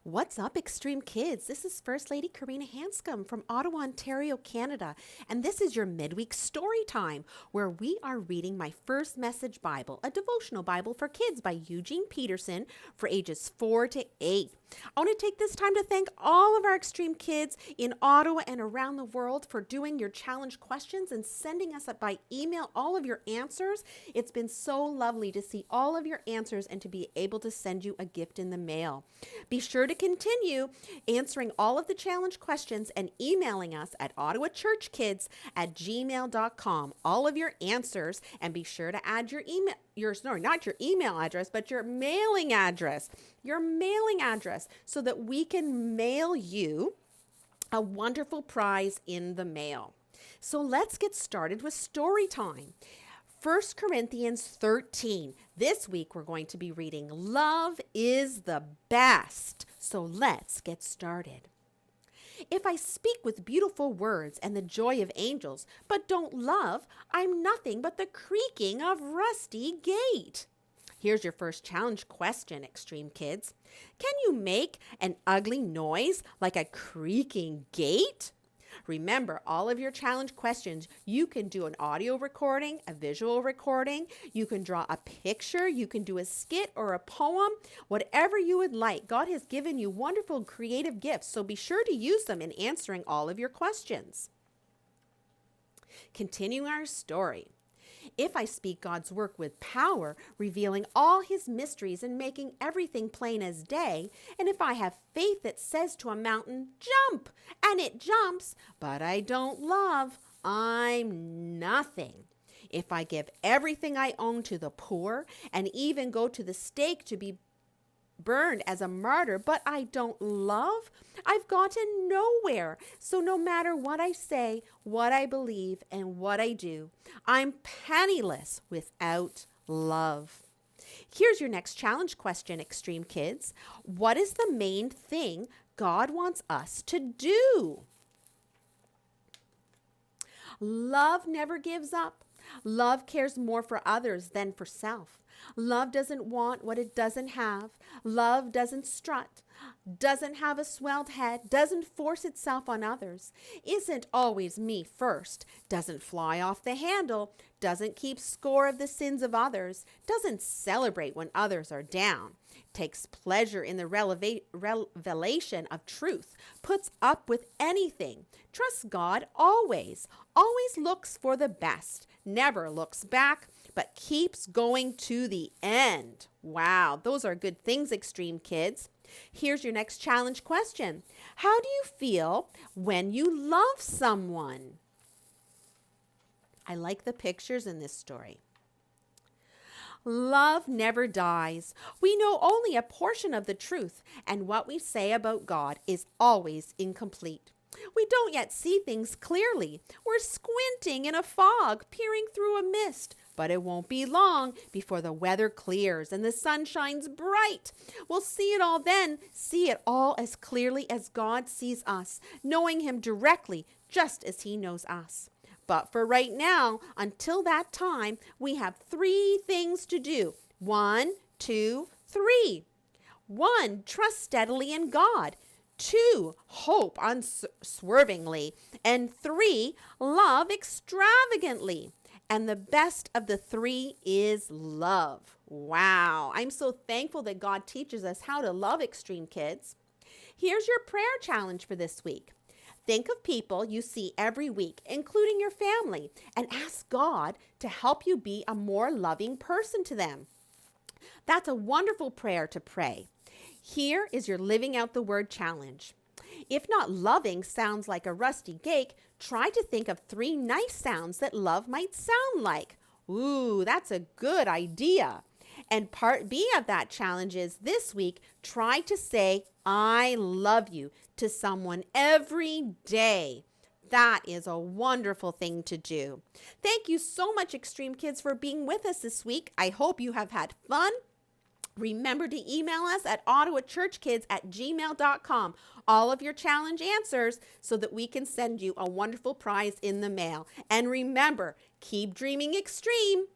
What's up, Extreme Kids? This is First Lady Karina Hanscom from Ottawa, Ontario, Canada, and this is your midweek story time where we are reading my first message Bible, a devotional Bible for kids by Eugene Peterson for ages 4 to 8. I want to take this time to thank all of our Extreme Kids in Ottawa and around the world for doing your challenge questions and sending us up by email all of your answers. It's been so lovely to see all of your answers and to be able to send you a gift in the mail. Be sure to continue answering all of the challenge questions and emailing us at ottawachurchkids@gmail.com. All of your answers, and be sure to add your not your email address, but your mailing address. Your mailing address so that we can mail you a wonderful prize in the mail. So let's get started with story time. 1 Corinthians 13. This week we're going to be reading Love is the Best. So let's get started. If I speak with beautiful words and the joy of angels, but don't love, I'm nothing but the creaking of rusty gate. Here's your first challenge question, Extreme Kids. Can you make an ugly noise like a creaking gate? Remember, all of your challenge questions, you can do an audio recording, a visual recording, you can draw a picture, you can do a skit or a poem, whatever you would like. God has given you wonderful creative gifts, so be sure to use them in answering all of your questions. Continuing our story. If I speak God's work with power, revealing all his mysteries and making everything plain as day, and if I have faith that says to a mountain, jump, and it jumps, but I don't love, I'm nothing. If I give everything I own to the poor and even go to the stake to be burned as a martyr, but I don't love, I've gotten nowhere. So no matter what I say, what I believe, and what I do, I'm penniless without love. Here's your next challenge question, Extreme Kids. What is the main thing God wants us to do? Love never gives up. Love cares more for others than for self. Love doesn't want what it doesn't have. Love doesn't strut, doesn't have a swelled head, doesn't force itself on others, isn't always me first, doesn't fly off the handle, doesn't keep score of the sins of others, doesn't celebrate when others are down, takes pleasure in the revelation of truth, puts up with anything, trusts God always, always looks for the best, never looks back, but keeps going to the end. Wow, those are good things, Extreme Kids. Here's your next challenge question. How do you feel when you love someone? I like the pictures in this story. Love never dies. We know only a portion of the truth, and what we say about God is always incomplete. We don't yet see things clearly. We're squinting in a fog, peering through a mist. But it won't be long before the weather clears and the sun shines bright. We'll see it all then, see it all as clearly as God sees us, knowing him directly just as he knows us. But for right now, until that time, we have 3 things to do. 1, 2, 3. 1, trust steadily in God. 2, hope unswervingly. And 3, love extravagantly. And the best of the 3 is love. Wow. I'm so thankful that God teaches us how to love, Extreme Kids. Here's your prayer challenge for this week. Think of people you see every week, including your family, and ask God to help you be a more loving person to them. That's a wonderful prayer to pray. Here is your living out the word challenge. If not loving sounds like a rusty gate, try to think of 3 nice sounds that love might sound like. Ooh, that's a good idea. And part B of that challenge is this week, try to say, I love you to someone every day. That is a wonderful thing to do. Thank you so much, Extreme Kids, for being with us this week. I hope you have had fun. Remember to email us at ottawachurchkids@gmail.com all of your challenge answers so that we can send you a wonderful prize in the mail. And remember, keep dreaming extreme.